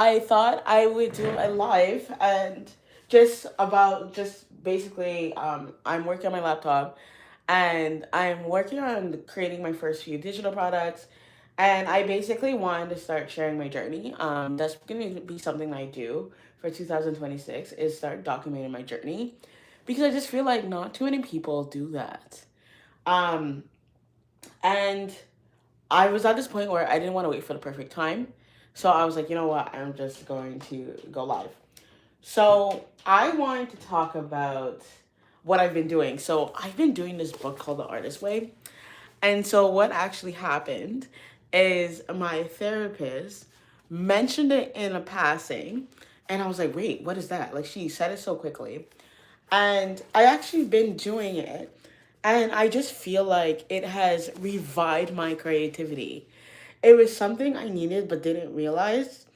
I thought I would do a live and just basically I'm working on my laptop and I'm working on creating my first few digital products, and I basically wanted to start sharing my journey. That's going to be something I do for 2026 is start documenting my journey because I just feel like not too many people do that. Um and I was at this point where I didn't want to wait for the perfect time. So I was like, you know what? I'm just going to go live. So I wanted to talk about what I've been doing. So I've been doing this book called The Artist Way. And so what actually happened is my therapist mentioned it in a passing. And I was like, wait, what is that? Like she said it so quickly. And I actually been doing it. And I just feel like it has revived my creativity. It was something I needed but didn't realize.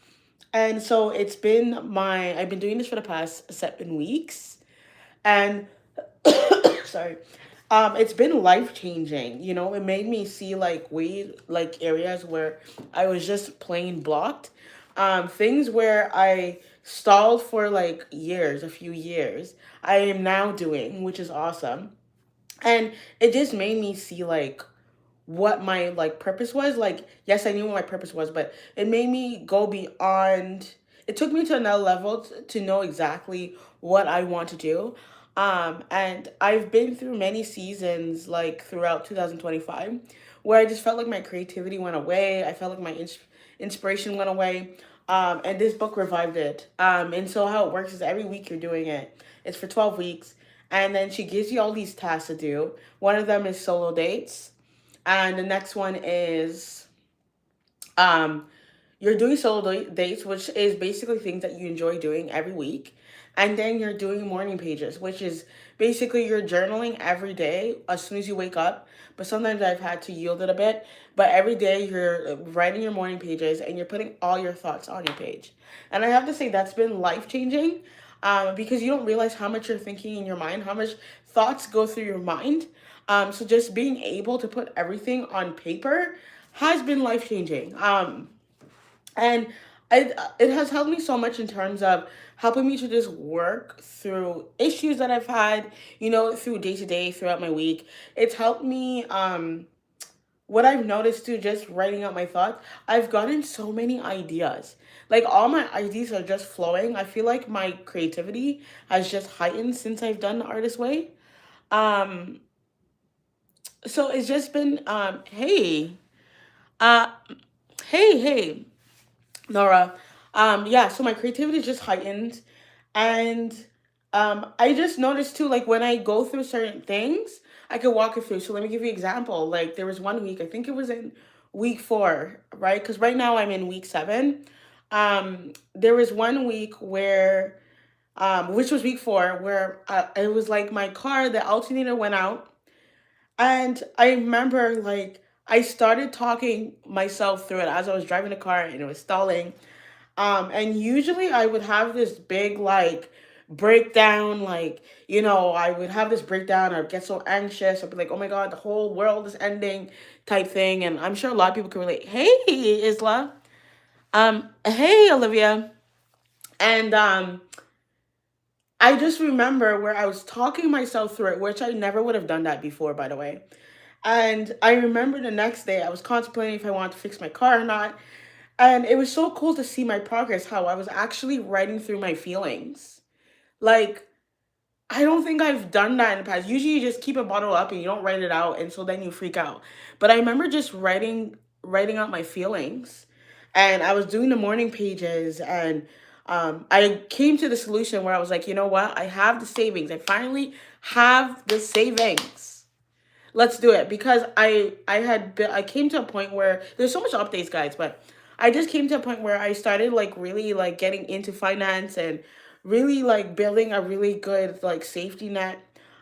And so I've been doing this for the past 7 weeks. And sorry. It's been life changing. You know, it made me see like areas where I was just plain blocked. Things where I stalled for like years, a few years, I am now doing, which is awesome. And it just made me see like what my like purpose was. Like, yes, I knew what my purpose was, but it made me go beyond. It took me to another level to know exactly what I want to do. And I've been through many seasons like throughout 2025 where I just felt like my creativity went away. I felt like my inspiration went away. And this book revived it. And so how it works is every week you're doing it. It's for 12 weeks. And then she gives you all these tasks to do. One of them is solo dates, and the next one is um, you're doing dates, which is basically things that you enjoy doing every week. And then you're doing morning pages, which is basically you're journaling every day as soon as you wake up. But sometimes I've had to yield it a bit. But every day you're writing your morning pages and you're putting all your thoughts on your page. And I have to say that's been life changing, because you don't realize how much you're thinking in your mind, how much thoughts go through your mind. So just being able to put everything on paper has been life changing. And it has helped me so much in terms of helping me to just work through issues that I've had, through day to day throughout my week. It's helped me. What I've noticed too, just writing out my thoughts, I've gotten so many ideas. Like all my ideas are just flowing. I feel like my creativity has just heightened since I've done the artist way. Um, so it's just been uh, hey, Nora. Yeah, so my creativity is just heightened. And I just noticed too, like when I go through certain things, I could walk it through. So let me give you an example. Like there was one week, I think it was in week 4, right? Because right now I'm in week 7. There was one week where, which was week 4, where it was like my car, the alternator went out, and I remember like I started talking myself through it as I was driving the car and it was stalling. And usually I would have this big like breakdown, like, I would have this breakdown, I'd get so anxious, I'd be like, oh my God, the whole world is ending type thing. And I'm sure a lot of people can relate. Hey, Isla. Hey, Olivia. And I just remember where I was talking myself through it, which I never would have done that before, by the way. And I remember the next day I was contemplating if I wanted to fix my car or not. And it was so cool to see my progress, how I was actually writing through my feelings. Like, I don't think I've done that in the past. Usually you just keep a bottle up and you don't write it out, and so then you freak out. But I remember just writing out my feelings. And I was doing the morning pages, and I came to the solution where I was like, you know what? I have the savings. I finally have the savings. Let's do it, because I came to a point where there's so much updates, guys, but I just came to a point where I started like really like getting into finance and really like building a really good like safety net.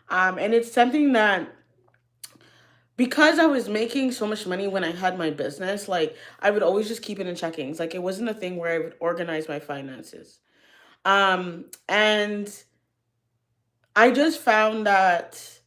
And it's something that, because I was making so much money when I had my business, like I would always just keep it in checkings. Like it wasn't a thing where I would organize my finances. And I just found that,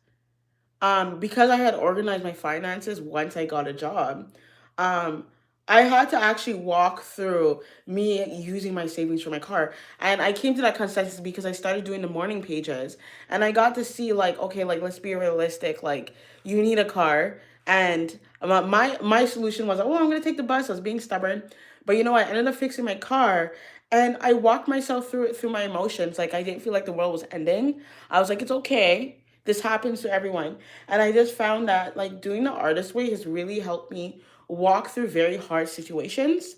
because I had organized my finances once I got a job, um, I had to actually walk through me using my savings for my car. And I came to that consensus because I started doing the morning pages and I got to see like, okay, like let's be realistic. Like you need a car. And my solution was, oh, I'm gonna take the bus. I was being stubborn. But you know what? I ended up fixing my car and I walked myself through it through my emotions. Like I didn't feel like the world was ending. I was like, it's okay. This happens to everyone. And I just found that like doing the artist way has really helped me walk through very hard situations.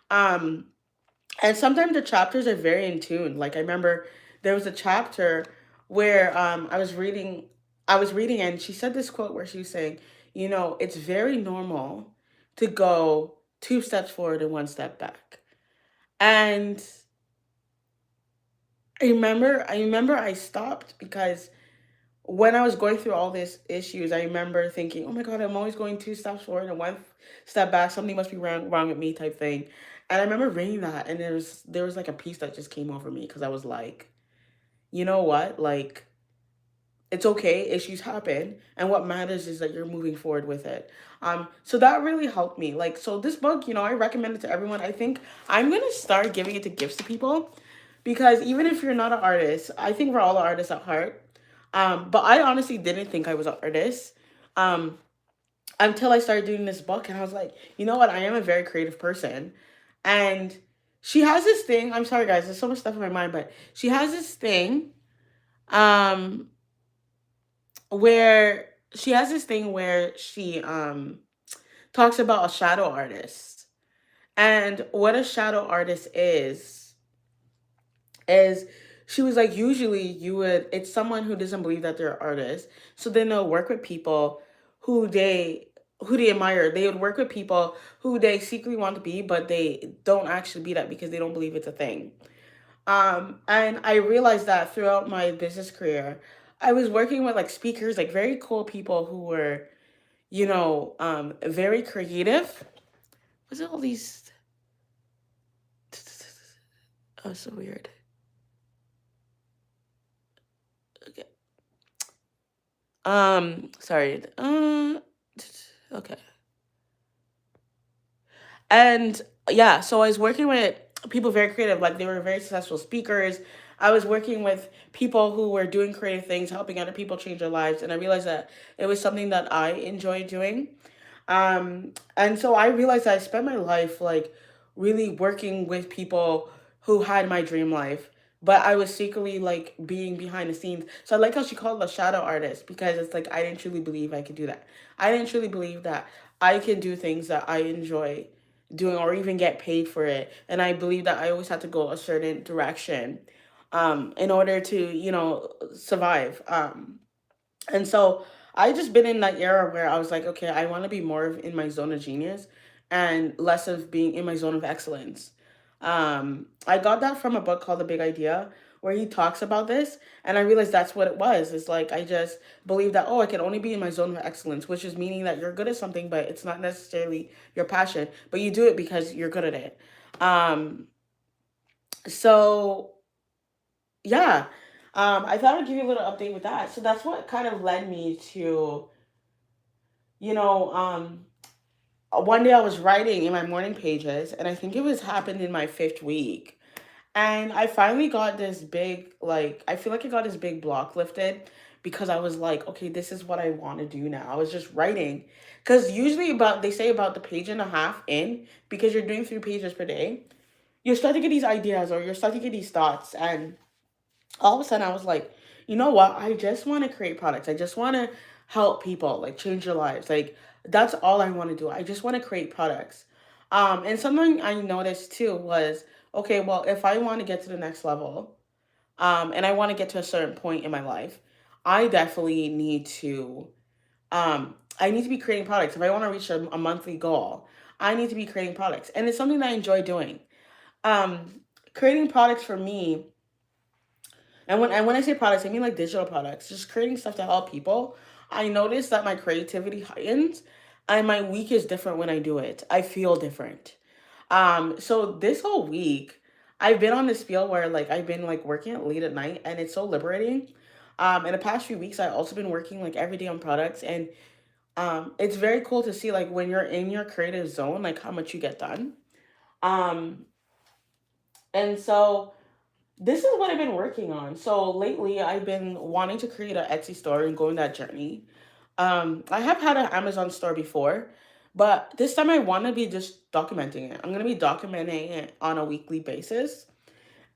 Um, and sometimes the chapters are very in tune. Like I remember there was a chapter where I was reading and she said this quote where she was saying, you know, it's very normal to go two steps forward and one step back. And I remember I stopped because when I was going through all these issues, I remember thinking, "Oh my God, I'm always going two steps forward and one step back. Something must be wrong with me," type thing. And I remember reading that, and there was like a piece that just came over me because I was like, you know what, like it's okay, issues happen, and what matters is that you're moving forward with it. So that really helped me. Like, so this book, you know, I recommend it to everyone. I think I'm gonna start giving it to gifts to people because even if you're not an artist, I think we're all artists at heart. But I honestly didn't think I was an artist um, until I started doing this book, and I was like, you know what? I am a very creative person, and she has this thing. I'm sorry, guys. There's so much stuff in my mind, but she has this thing um, where she talks about a shadow artist, and what a shadow artist is she was like usually you would it's someone who doesn't believe that they're an artist, so then they'll work with people who they who they admire. They would work with people who they secretly want to be, but they don't actually be that because they don't believe it's a thing. And I realized that throughout my business career I was working with like speakers, like very cool people who were, very creative. Was it all these oh so weird. Okay. Sorry. Okay. And yeah, so I was working with people very creative, like they were very successful speakers. I was working with people who were doing creative things, helping other people change their lives, and I realized that it was something that I enjoyed doing. And so I realized that I spent my life like really working with people who had my dream life, but I was secretly like being behind the scenes. So I like how she called it a shadow artist because it's like I didn't truly believe I could do that. I didn't truly believe that I can do things that I enjoy doing or even get paid for it. And I believe that I always had to go a certain direction in order to, survive. And so I just been in that era where I was like, okay, I want to be more of in my zone of genius and less of being in my zone of excellence. I got that from a book called The Big Idea, where he talks about this, and I realized that's what it was. It's like I just believe that, oh, I can only be in my zone of excellence, which is meaning that you're good at something, but it's not necessarily your passion, but you do it because you're good at it. Um, so yeah, I thought I'd give you a little update with that. So that's what kind of led me to, you know, one day I was writing in my morning pages, and I think it was happened in my fifth week. And I finally got this big, like, I feel like I got this big block lifted because I was like, okay, this is what I want to do now. I was just writing. Because usually, they say about the page and a half in, because you're doing 3 pages per day, you start to get these ideas or you start to get these thoughts. And all of a sudden I was like, you know what? I just want to create products. I just want to help people, like change their lives. Like that's all I want to do. I just want to create products. And something I noticed too was, okay, well, if I want to get to the next level, and I want to get to a certain point in my life, I definitely need to, I need to be creating products. If I want to reach a monthly goal, I need to be creating products. And it's something that I enjoy doing. Um, Creating products for me, and when I say products, I mean like digital products, just creating stuff to help people. I notice that my creativity heightens and my week is different when I do it. I feel different. So this whole week, I've been on this feel where like I've been like working at late at night and it's so liberating. In the past few weeks, I've also been working like every day on products, and It's very cool to see like when you're in your creative zone, like how much you get done. Um, and so this is what I've been working on. So lately, I've been wanting to create an Etsy store and go on that journey. I have had an Amazon store before, but this time I want to be just documenting it. I'm gonna be documenting it on a weekly basis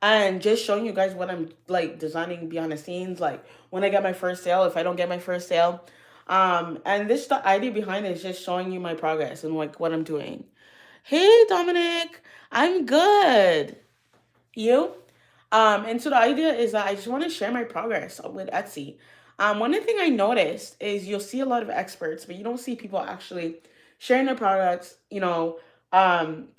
and just showing you guys what I'm like designing behind the scenes, like when I get my first sale, if I don't get my first sale. And this the idea behind it is just showing you my progress and like what I'm doing. Hey Dominic, I'm good. You? And so the idea is that I just want to share my progress with Etsy. One thing I noticed is you'll see a lot of experts, but you don't see people actually sharing their products,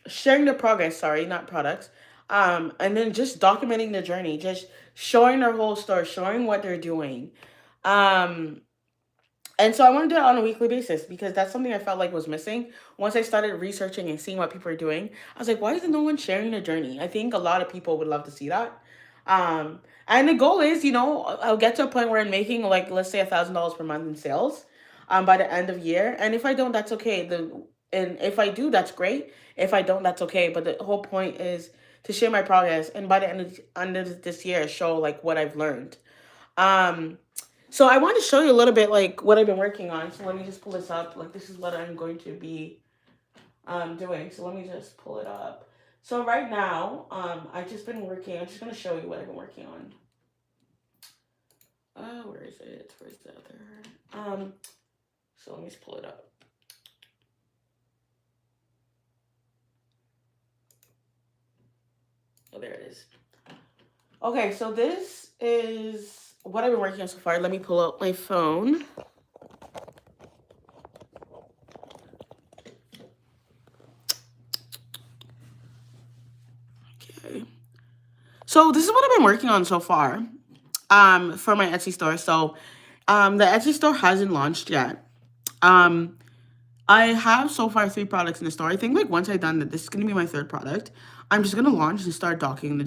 sharing their progress, sorry, not products. And then just documenting the journey, just showing their whole story, showing what they're doing. Um, and so I want to do it on a weekly basis because that's something I felt like was missing. Once I started researching and seeing what people are doing, I was like, why isn't no one sharing their journey? I think a lot of people would love to see that. And the goal is, I'll get to a point where I'm making like, let's say $1,000 per month in sales, by the end of year. And if I don't, that's okay. And if I do, that's great. If I don't, that's okay. But the whole point is to share my progress. And by the end of this year, show like what I've learned. Um, so I want to show you a little bit like what I've been working on. So let me just pull this up. Like this is what I'm going to be doing. So let me just pull it up. So right now, I've just been working. I'm just gonna show you what I've been working on. Where is it? Where's the other? So let me just pull it up. Oh, there it is. Okay, so this is what I've been working on so far. Let me pull up my phone. Okay. So this is what I've been working on so far. For my Etsy store. So, the Etsy store hasn't launched yet. Um, I have so far 3 products in the store. I think like once I've done that, this is gonna be my third product. I'm just gonna launch and start documenting the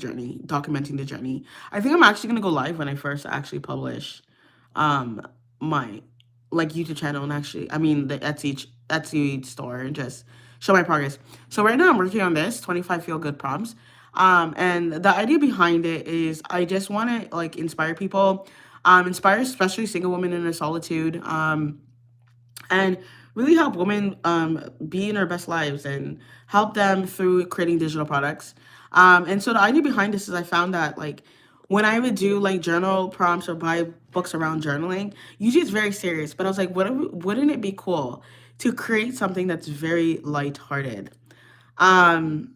journey. I think I'm actually gonna go live when I first actually publish, um, my like YouTube channel and actually, I mean the Etsy store and just show my progress. So right now I'm working on this 25 feel good prompts. And the idea behind it is I just want to like inspire people, inspire especially single women in their solitude. And really help women be in their best lives and help them through creating digital products. And so the idea behind this is I found that like when I would do like journal prompts or buy books around journaling, usually it's very serious. But I was like, wouldn't it be cool to create something that's very lighthearted? Um,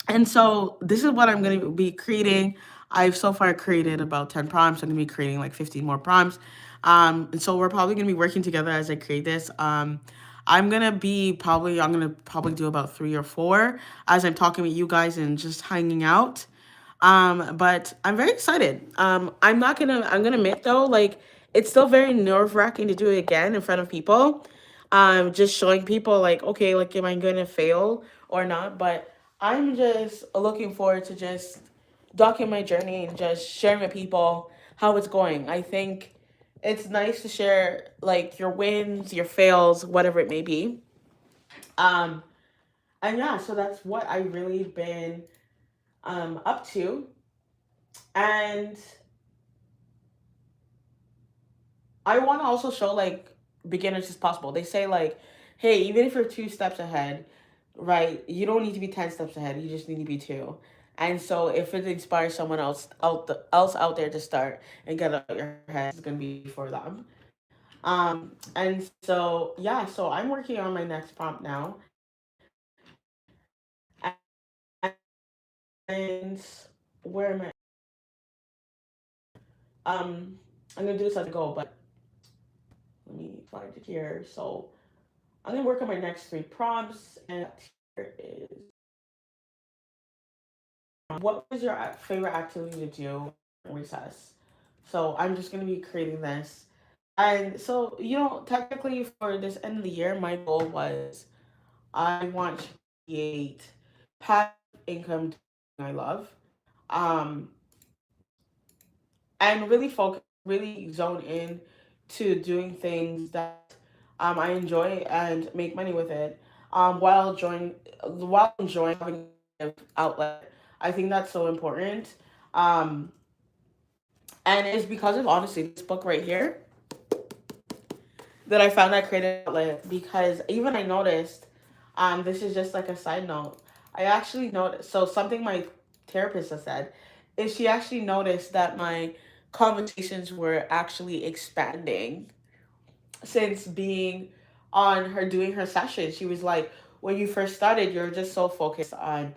and so this is what I'm going to be creating. I've so far created about 10 prompts. I'm going to be creating like 15 more prompts. And so we're probably going to be working together as I create this. I'm going to probably do about 3 or 4 as I'm talking with you guys and just hanging out. But I'm very excited. I'm gonna admit though, like it's still very nerve wracking to do it again in front of people. Just showing people like, okay, like am I gonna fail or not? But I'm just looking forward to just document my journey and just sharing with people how it's going. I think it's nice to share like your wins, your fails, whatever it may be. Um, and yeah, so that's what I really been up to. And I want to also show like beginners as possible. They say like, hey, even if you're 2 steps ahead, right? You don't need to be 10 steps ahead. You just need to be 2. And so if it inspires someone else out there to start and get out your head, it's gonna be for them. And so yeah, so I'm working on my next prompt now, and where am I? I'm gonna do this as I go, but let me find it here. So I'm gonna work on my next 3 prompts, and here is what was your favorite activity to do in recess? So I'm just gonna be creating this, and so technically for this end of the year, my goal was I want to create passive income I love, um, and really focus, really zone in to doing things that I enjoy and make money with it. While enjoying having a creative outlet. I think that's so important. Um, and it's because of honestly this book right here that I found that creative outlet, because even I noticed, this is just like a side note. I actually noticed, so something my therapist has said is she actually noticed that my conversations were actually expanding since being on her doing her session. She was like, when you first started, you're just so focused on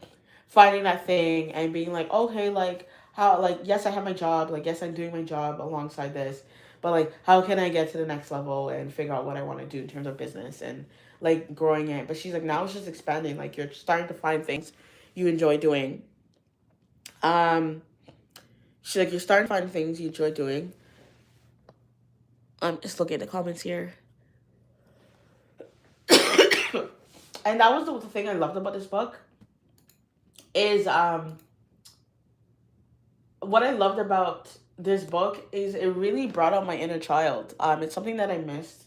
finding that thing and being like, okay, like how, like, yes, I have my job, like, yes, I'm doing my job alongside this, but like, how can I get to the next level and figure out what I want to do in terms of business and like growing it? But she's like, now it's just expanding. Like, you're starting to find things you enjoy doing. Um, she's like, you're starting to find things you enjoy doing. I'm just looking at the comments here. And that was the thing I loved about this book is what I loved about this book is it really brought out my inner child. It's something that I missed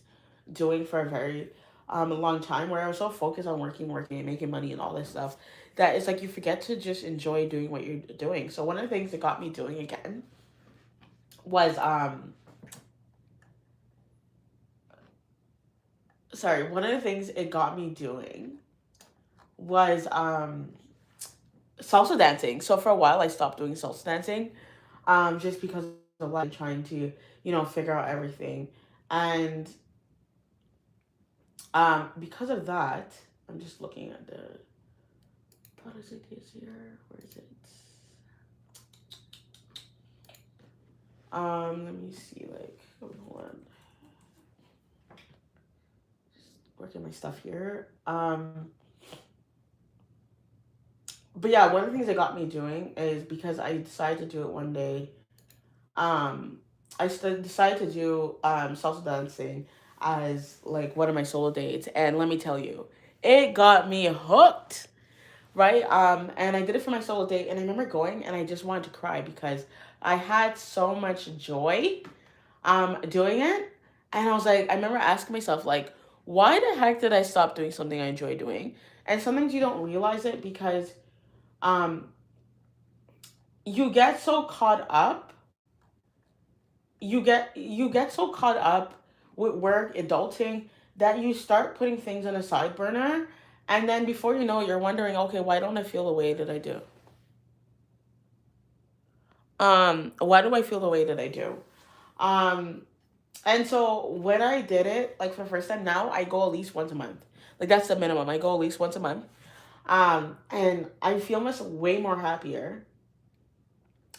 doing for a very a long time, where I was so focused on working, and making money and all this stuff that it's like you forget to just enjoy doing what you're doing. So one of the things that got me doing again was one of the things it got me doing was salsa dancing. So for a while I stopped doing salsa dancing, just because of like trying to, figure out everything. And because of that, I'm just looking at the product ideas here. Where is it? Let me see, like, hold on. Just working my stuff here. But yeah, one of the things that got me doing is because I decided to do it one day. Um, decided to do salsa dancing as like one of my solo dates, and let me tell you, it got me hooked, right? And I did it for my solo date, and I remember going, and I just wanted to cry because I had so much joy doing it, and I was like, I remember asking myself like, why the heck did I stop doing something I enjoy doing? And sometimes you don't realize it because um you get so caught up you get so caught up with work, adulting, that you start putting things on a side burner, and then before you know it, you're wondering, okay, why don't I feel the way that I do? Why do I feel the way that I do? Um, and so when I did it, like for the first time, now I go at least once a month. Like that's the minimum. I go at least once a month. And I feel much way more happier.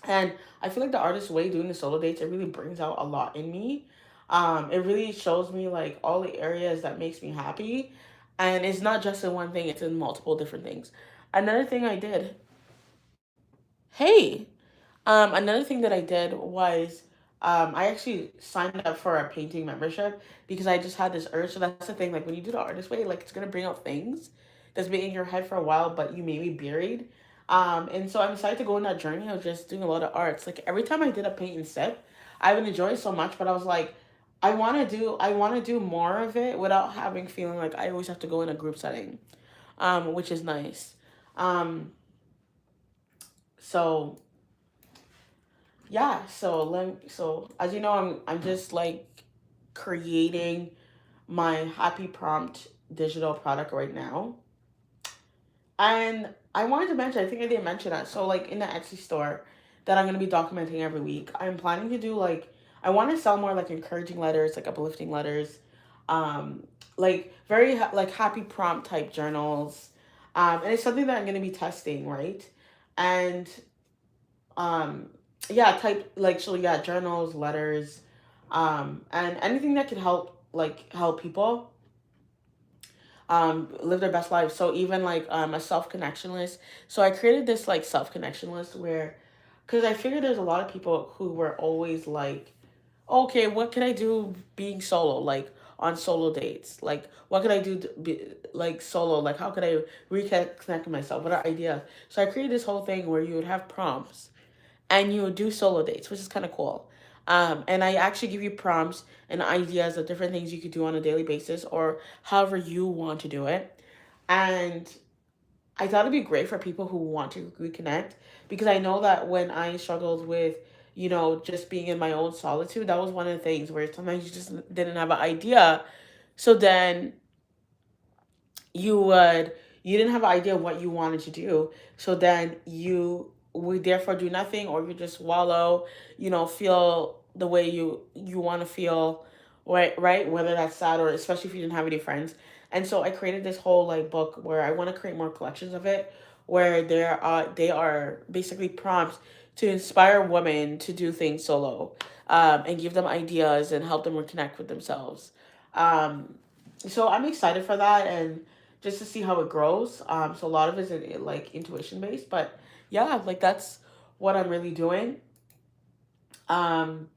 And I feel like the artist way doing the solo dates, it really brings out a lot in me. It really shows me like all the areas that makes me happy. And it's not just in one thing, it's in multiple different things. Another thing I did, hey, another thing that I did was I actually signed up for a painting membership because I just had this urge. So that's the thing, like when you do the artist way, like it's gonna bring out things that's been in your head for a while, but you may be buried. And so I decided to go on that journey of just doing a lot of arts. Like every time I did a paint and sip, I would enjoy it so much, but I was like, I want to do more of it without having feeling like I always have to go in a group setting, which is nice. Um, so yeah, so as you know, I'm just like creating my happy prompt digital product right now. And I wanted to mention, I think I didn't mention that. So like in the Etsy store that I'm gonna be documenting every week, I'm planning to do like, I want to sell more like encouraging letters, like uplifting letters, um, like very like happy prompt type journals. And it's something that I'm gonna be testing, right? And um yeah, type like, so yeah, journals, letters, and anything that could help people live their best lives. So even like a self connection list. So I created this like self connection list where, because I figured there's a lot of people who were always like, okay, what can I do being solo, like on solo dates, like what could I do to be like solo, like how could I reconnect with myself, what are ideas? So I created this whole thing where you would have prompts and you would do solo dates, which is kind of cool. And I actually give you prompts and ideas of different things you could do on a daily basis or however you want to do it. And I thought it'd be great for people who want to reconnect, because I know that when I struggled with, just being in my own solitude, that was one of the things where sometimes you just didn't have an idea. So then you would, you didn't have an idea of what you wanted to do. So then you would therefore do nothing, or you just wallow, feel the way you want to feel, right? Whether that's sad, or especially if you didn't have any friends. And so I created this whole like book where I want to create more collections of it, where they are basically prompts to inspire women to do things solo, and give them ideas and help them reconnect with themselves. Um, so I'm excited for that, and just to see how it grows. So a lot of it is like intuition based, but yeah, like that's what I'm really doing. Um,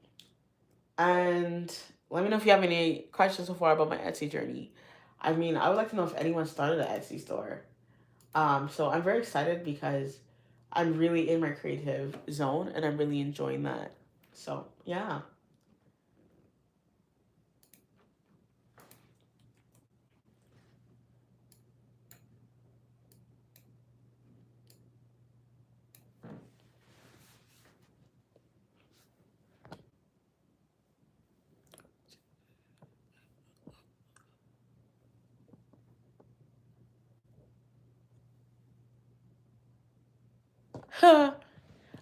and let me know if you have any questions so far about my Etsy journey. I mean, I would like to know if anyone started an Etsy store. So I'm very excited because I'm really in my creative zone and I'm really enjoying that. So yeah.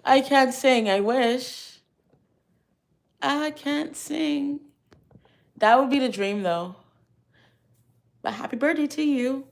I can't sing. I wish. I can't sing. That would be the dream though. But happy birthday to you.